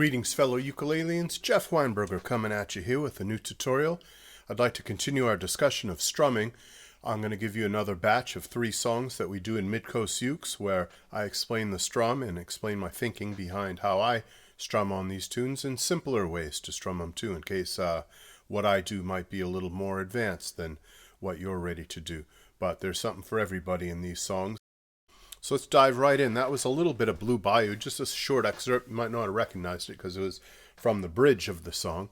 Greetings fellow ukuleleans, Jeff Weinberger coming at you here with a new tutorial. I'd like to continue our discussion of strumming. I'm going to give you another batch of 3 songs that we do in Midcoast Ukes where I explain the strum and explain my thinking behind how I strum on these tunes and simpler ways to strum them too, in case what I do might be a little more advanced than what you're ready to do. But there's something for everybody in these songs. So let's dive right in. That was a little bit of Blue Bayou, just a short excerpt. You might not have recognized it because it was from the bridge of the song.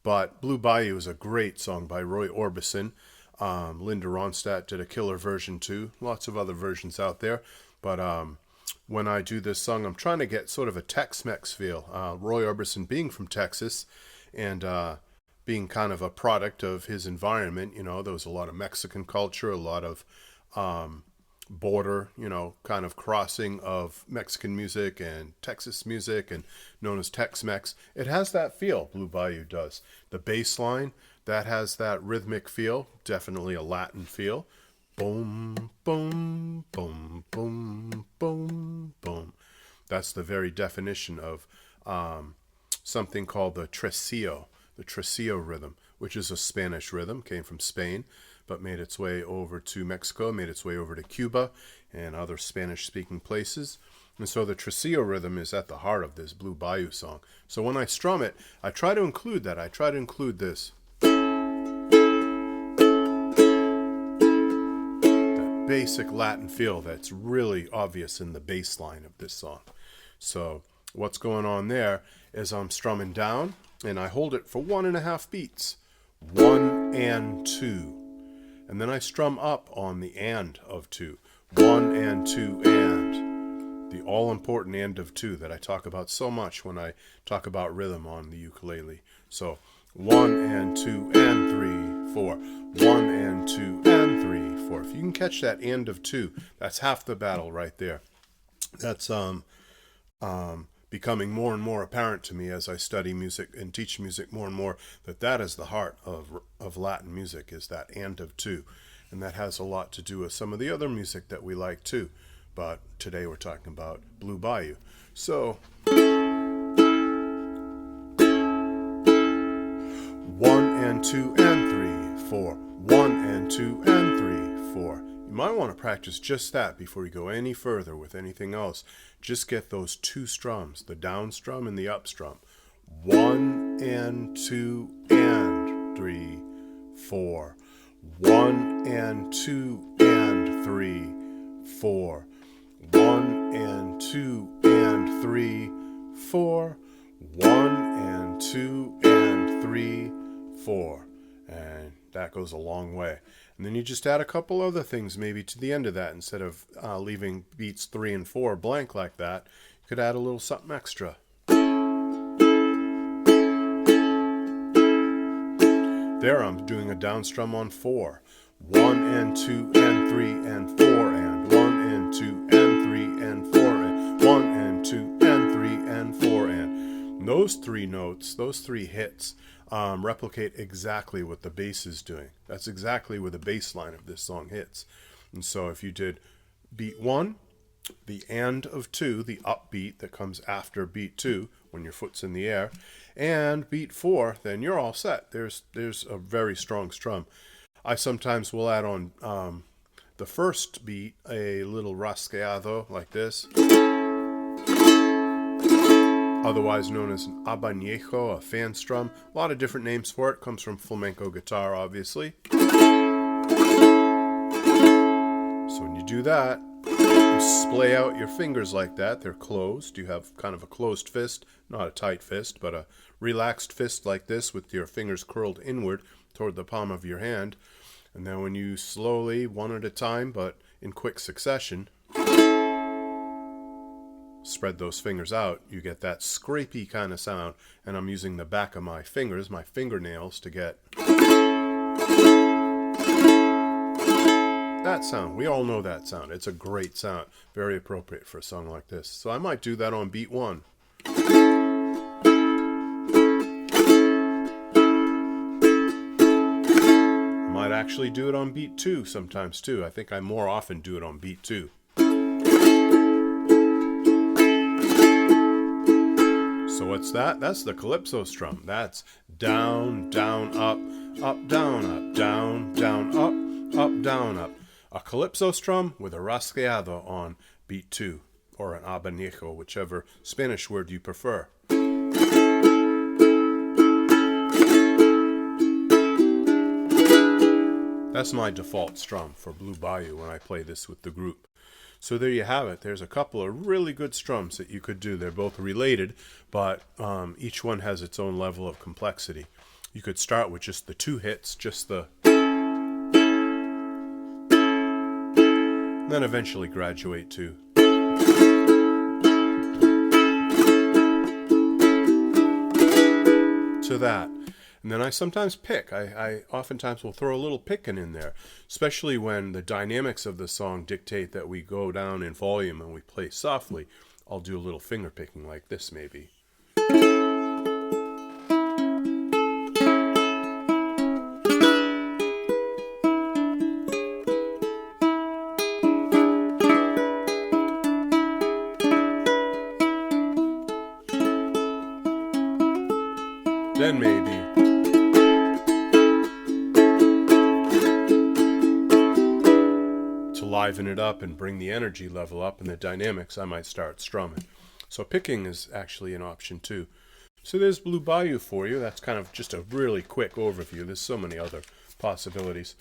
But Blue Bayou is a great song by Roy Orbison. Linda Ronstadt did a killer version too. Lots of other versions out there. But when I do this song, I'm trying to get sort of a Tex-Mex feel. Roy Orbison being from Texas and being kind of a product of his environment. You know, there was a lot of Mexican culture, a lot of border, kind of crossing of Mexican music and Texas music, and known as Tex-Mex. It has that feel, Blue Bayou does. The bass line, that has that rhythmic feel, definitely a Latin feel. Boom, boom, boom, boom, boom, boom. That's the very definition of something called the tresillo rhythm, which is a Spanish rhythm, came from Spain, but made its way over to Mexico, made its way over to Cuba and other Spanish-speaking places. And so the tresillo rhythm is at the heart of this Blue Bayou song. So when I strum it, I try to include that. I try to include this. That basic Latin feel that's really obvious in the bass line of this song. So what's going on there is I'm strumming down, and I hold it for 1.5 beats. 1 and 2. And then I strum up on the and of 2. 1 and 2 and. The all-important and of 2 that I talk about so much when I talk about rhythm on the ukulele. So 1 and 2 and 3, 4. 1 and 2 and 3, 4. If you can catch that and of 2, that's half the battle right there. That's becoming more and more apparent to me as I study music and teach music more and more, that is the heart of Latin music, is that and of 2. And that has a lot to do with some of the other music that we like too. But today we're talking about Blue Bayou. So 1 and 2 and 3, 4. 1 and 2 and 3, 4. You might want to practice just that before you go any further with anything else. Just get those 2 strums, the down strum and the up strum. 1 and 2 and 3, 4. 1 and 2 and 3, 4. 1 and 2 and 3, 4. 1 and 2 and 3, 4. And that goes a long way. And then you just add a couple other things maybe to the end of that. Instead of leaving beats 3 and 4 blank like that, you could add a little something extra. There I'm doing a down strum on 4. 1 and 2 and 3 and 4 and 1 and 2 and 3 and 4 and 1 and 2 and 3 and 4 and. Those 3 notes, those 3 hits, replicate exactly what the bass is doing. That's exactly where the bass line of this song hits. And so if you did beat 1, the and of 2, the upbeat that comes after beat 2 when your foot's in the air, and beat 4, then you're all set. There's a very strong strum. I sometimes will add on the first beat a little rasgueado like this, otherwise known as an habanejo, a fan strum. A lot of different names for it. Comes from flamenco guitar, obviously. So when you do that, you splay out your fingers like that. They're closed. You have kind of a closed fist, not a tight fist, but a relaxed fist like this with your fingers curled inward toward the palm of your hand. And then when you slowly, one at a time, but in quick succession, spread those fingers out, you get that scrapey kind of sound. And I'm using the back of my fingers, my fingernails, to get that sound. We all know that sound. It's a great sound. Very appropriate for a song like this. So I might do that on beat 1. I might actually do it on beat 2 sometimes too. I think I more often do it on beat 2. So what's that? That's the calypso strum. That's down, down, up, up, down, up, down, down, up, up, down, up. A calypso strum with a rasgueado on beat 2, or an abanico, whichever Spanish word you prefer. That's my default strum for Blue Bayou when I play this with the group. So there you have it. There's a couple of really good strums that you could do. They're both related, but each one has its own level of complexity. You could start with just the 2 hits, just the... then eventually graduate to... to that. And then I sometimes pick. I oftentimes will throw a little picking in there, especially when the dynamics of the song dictate that we go down in volume and we play softly. I'll do a little finger picking like this maybe. Then maybe to liven it up and bring the energy level up and the dynamics, I might start strumming. So picking is actually an option too. So there's Blue Bayou for you. That's kind of just a really quick overview. There's so many other possibilities.